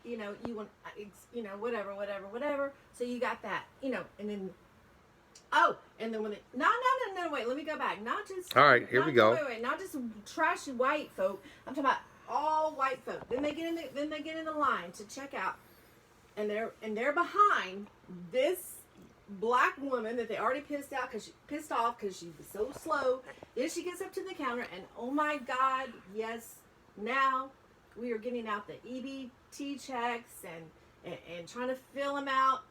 you want, whatever. So you got that, and then, oh, and then when it, no, wait, let me go back. Not just, All right, here we go. wait, not just trashy white folk. I'm talking about all white folk. Then they get in the line to check out, and they're behind this black woman that they already pissed off because she was so slow. Then she gets up to the counter, and oh my God, yes, now we are getting out the EBT checks and trying to fill them out.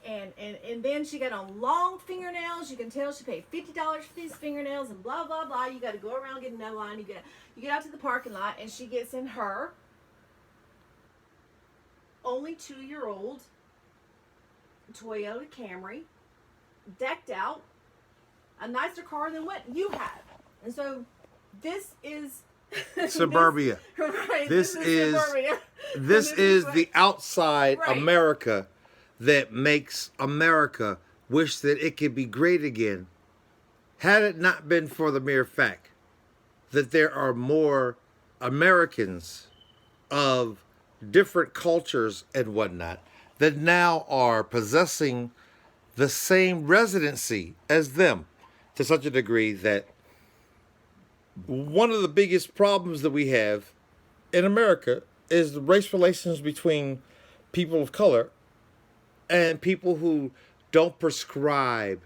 And then she got on long fingernails. You can tell she paid $50 for these fingernails and blah blah blah. You got to go around, get another line. You get out to the parking lot, and she gets in her only 2-year-old Toyota Camry, decked out, a nicer car than what you have. And so this is suburbia. This is suburbia. This is the outside America that makes America wish that it could be great again, had it not been for the mere fact that there are more Americans of different cultures and whatnot that now are possessing the same residency as them, to such a degree that one of the biggest problems that we have in America is the race relations between people of color and people who don't prescribe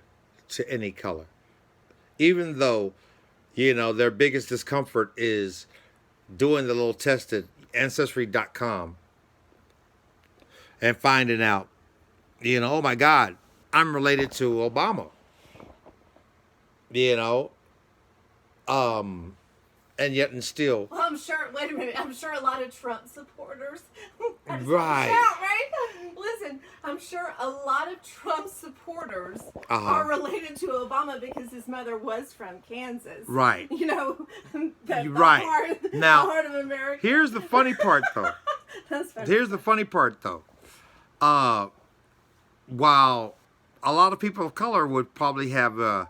to any color. Even though, their biggest discomfort is doing the little test at Ancestry.com and finding out, oh my God, I'm related to Obama. And yet and still. Well, I'm sure a lot of Trump supporters. Right. Right? Listen, I'm sure a lot of Trump supporters are related to Obama because his mother was from Kansas. Right. The heart of America. Here's the funny part, though. That's funny. Here's the funny part, though. While a lot of people of color would probably have a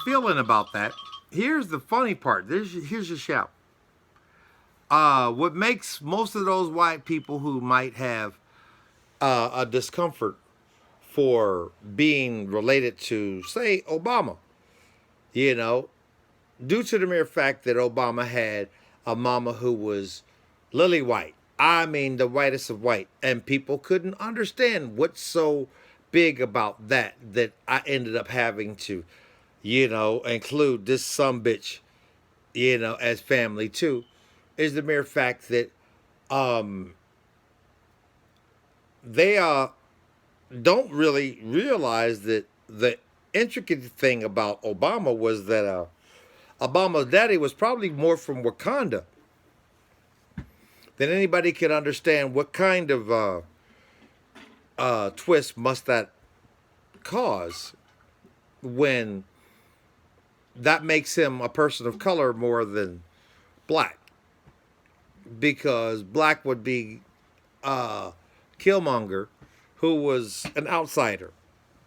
feeling about that. Here's the funny part. Here's your shout. What makes most of those white people who might have a discomfort for being related to, say, Obama, due to the mere fact that Obama had a mama who was lily white. I mean, the whitest of white. And people couldn't understand what's so big about that I ended up having to, include this sumbitch, as family too, is the mere fact that they don't really realize that the intricate thing about Obama was that Obama's daddy was probably more from Wakanda than anybody could understand. What kind of twist must that cause when that makes him a person of color more than black? Because black would be Killmonger, who was an outsider.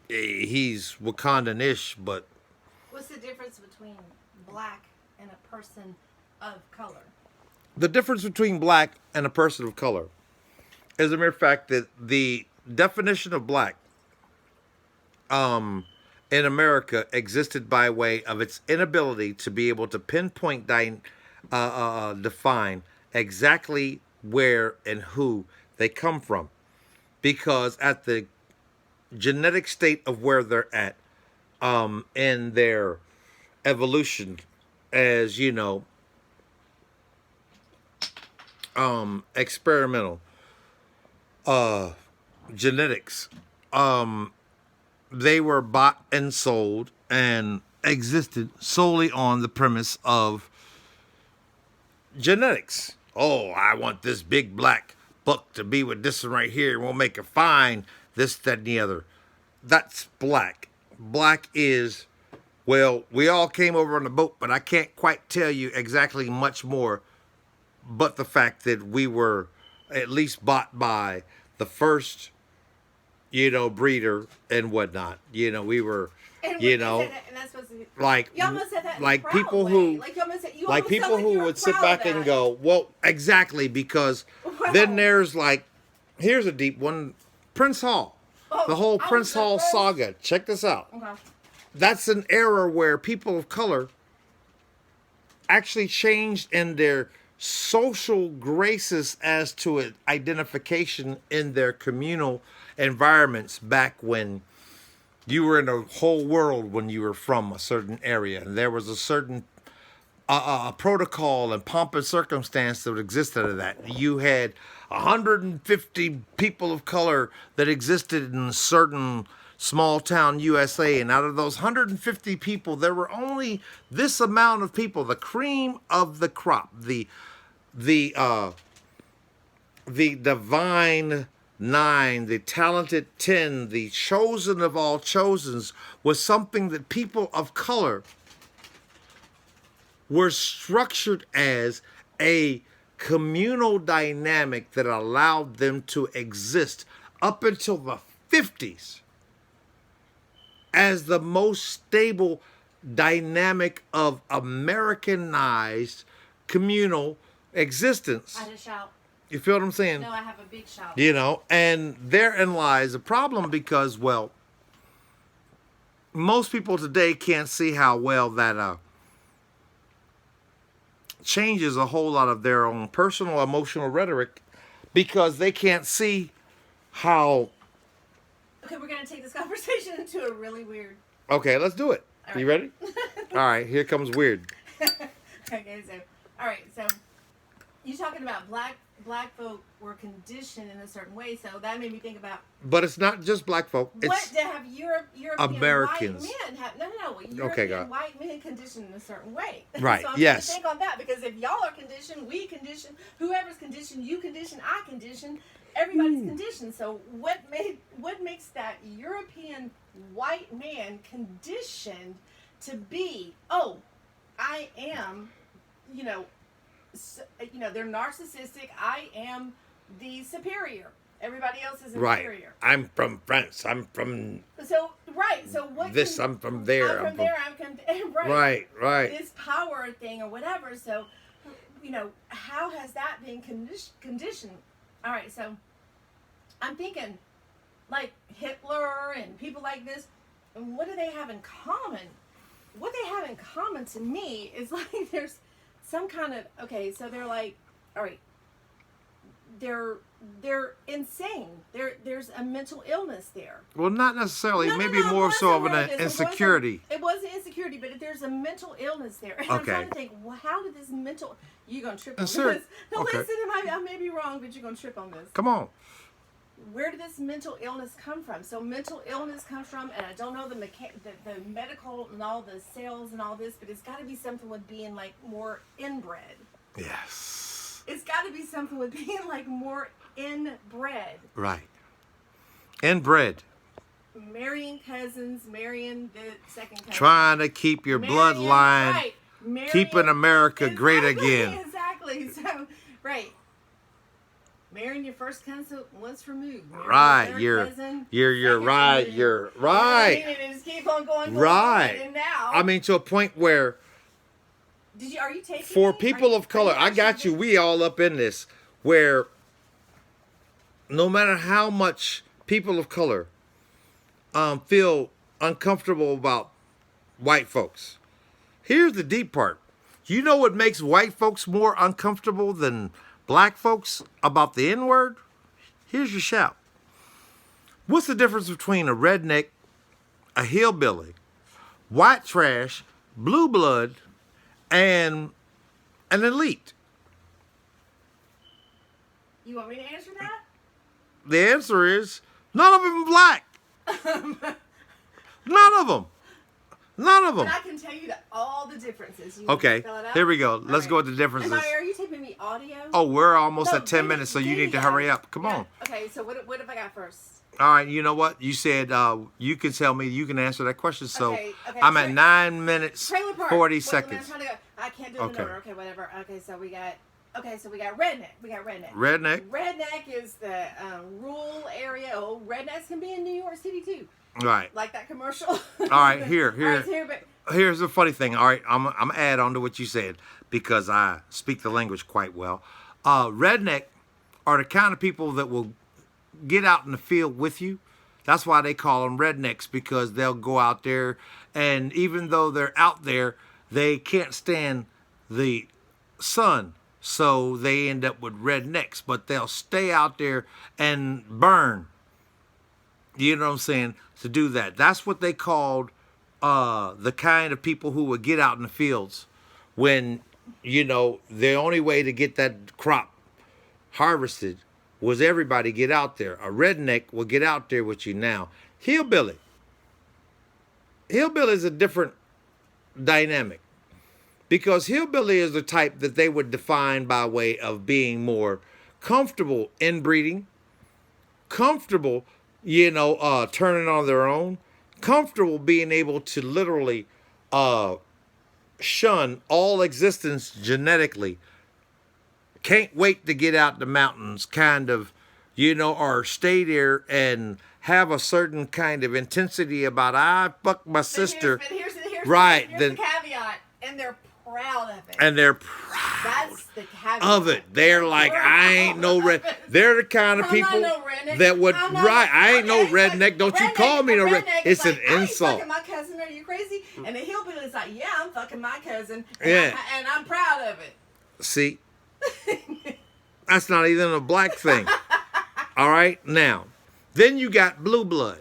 He's Wakandan-ish, but... What's the difference between black and a person of color? The difference between black and a person of color is the mere fact that the definition of black in America existed by way of its inability to be able to pinpoint, define exactly where and who they come from. Because at the genetic state of where they're at in their evolution as, experimental genetics, they were bought and sold and existed solely on the premise of genetics. Oh, I want this big black buck to be with this one right here. We'll make it fine, this, that, and the other. That's black. Black is, well, we all came over on the boat, but I can't quite tell you exactly much more but the fact that we were at least bought by the first, breeder and whatnot. We were, and that's supposed to be, like, you almost said that like in a people way. who, like you almost said, you Like people sound like who you were would sit proud back of and that. go, well, exactly, because Wow. then there's like, here's a deep one, Prince Hall. Oh, The whole I Prince was the Hall first- saga. Check this out. Okay. That's an era where people of color actually changed in their social graces as to an identification in their communal environments back when you were in a whole world when you were from a certain area. And there was a certain protocol and pomp and circumstance that existed of that. You had 150 people of color that existed in a certain small town USA, and out of those 150 people, there were only this amount of people, the cream of the crop, the divine nine, the talented 10, the chosen of all chosens, was something that people of color were structured as a communal dynamic that allowed them to exist up until the 50s as the most stable dynamic of Americanized communal existence. I had a shout. You feel what I'm saying? No, I have a big shout. You know, and therein lies a problem because, well, most people today can't see how well that changes a whole lot of their own personal emotional rhetoric because they can't see how. Okay, we're going to take this conversation into a really weird. Okay, let's do it. All You right. ready? All right, here comes weird. Okay, so, all right, so you're talking about black folk were conditioned in a certain way, so that made me think about But it's not just black folk. what It's to have European Americans. white men have. No, European Okay, go ahead. white men conditioned in a certain way. Right, So I'm yes. trying to think on that because if y'all are conditioned, we condition, whoever's conditioned, you condition, I condition, everybody's conditioned. So what makes that European white man conditioned to be? Oh, I am, they're narcissistic. I am the superior. Everybody else is right. inferior. I'm from France. I'm from So right. So what? this. I'm from there. I'm from there. Right. Right. This power thing or whatever. So, how has that been conditioned? All right. So, I'm thinking, like Hitler and people like this. What do they have in common? What they have in common to me is like there's some kind of so they're like, all right, they're insane. There's a mental illness there. Well, not necessarily. No, Maybe no, more so of an it wasn't insecurity. It wasn't insecurity, but there's a mental illness there. And I'm trying to think, well, how did this mental? You're gonna trip on this. No, Okay. listen, I may be wrong, but you're gonna trip on this. Come on. Where did this mental illness come from? So mental illness comes from, and I don't know the medical and all the cells and all this, but it's got to be something with being like more inbred. Yes. It's got to be something with being like more inbred. Right. Inbred. Marrying cousins, marrying the second cousin. Trying to keep your bloodline, right. keeping America great again. Exactly. So, right. Marrying your first cousin once removed. Right. You're right. You're right. And just keep on going. Right. And now. I mean, to a point where Are you taking for me? people of color, I got you. We all up in this where no matter how much people of color feel uncomfortable about white folks, here's the deep part. You know what makes white folks more uncomfortable than black folks about the N-word? Here's your shout. What's the difference between a redneck, a hillbilly, white trash, blue blood, and an elite? You want me to answer that? The answer is none of them black. None of them. None of them. But I can tell you all the differences. You Okay, spell it out? here we go. Let's right. go with the differences. Are you taking me audio? Oh, we're almost No, at 10 minutes, so you need to hurry up. Come on. Okay, so what have I got first? All right, you know what? You said you can tell me, you can answer that question. So Okay, I'm at 9 minutes, Trailer park. 40 Wait, seconds. I'm trying to go. I can't do it Okay. in order. Okay, whatever. Okay, so we got redneck. We got redneck. Redneck. Redneck is the rural area. Oh, rednecks can be in New York City too. Right. Like that commercial. All right, here. All right, here, but here's the funny thing. All right, I'm gonna add on to what you said because I speak the language quite well. Redneck are the kind of people that will get out in the field with you. That's why they call them rednecks, because they'll go out there, and even though they're out there, they can't stand the sun, so they end up with rednecks. But they'll stay out there and burn. You know what I'm saying? To do that. That's what they called the kind of people who would get out in the fields when, the only way to get that crop harvested was everybody get out there. A redneck will get out there with you now. Hillbilly is a different dynamic, because hillbilly is the type that they would define by way of being more comfortable inbreeding, comfortable, turning on their own, comfortable being able to literally shun all existence genetically. Can't wait to get out the mountains, kind of, or stay there and have a certain kind of intensity about, I fucked my sister. Here's right. Here's the caveat. And they're proud of it. And they're proud That's the caveat. of it. They're like, I ain't no red. They're the kind of people that would, I ain't no redneck. Don't you call me no redneck. It's an insult. I ain't fucking my cousin. Are you crazy? And the hillbilly's like, yeah, I'm fucking my cousin. And I'm proud of it. See? That's not even a black thing. All right? Now, then you got blue blood.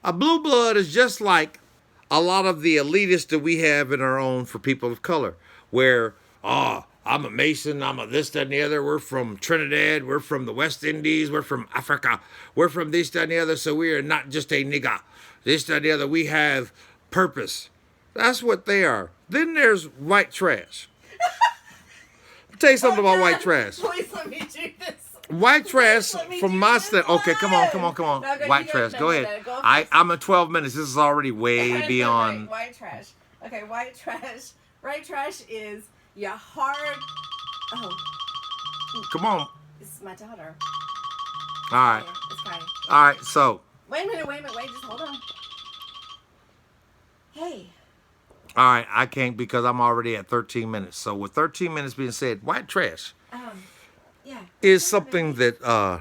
A blue blood is just like a lot of the elitists that we have in our own for people of color, where, I'm a Mason, I'm a this, that, and the other. We're from Trinidad. We're from the West Indies. We're from Africa. We're from this, that, and the other. So we are not just a nigga. This, that, and the other. We have purpose. That's what they are. Then there's white trash. Tell you something about white trash. Please let me do this. White trash from my stand. Okay, come on. No, White trash. Go ahead. I'm at 12 minutes. This is already way beyond. White trash. Okay, white trash. White trash is your hard. Oh. Come on. This is my daughter. All right. It's fine. All right. So. Wait a minute. Just hold on. Hey. All right, I can't because I'm already at 13 minutes. So with 13 minutes being said, white trash yeah, is something that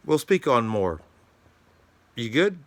we'll speak on more. You good?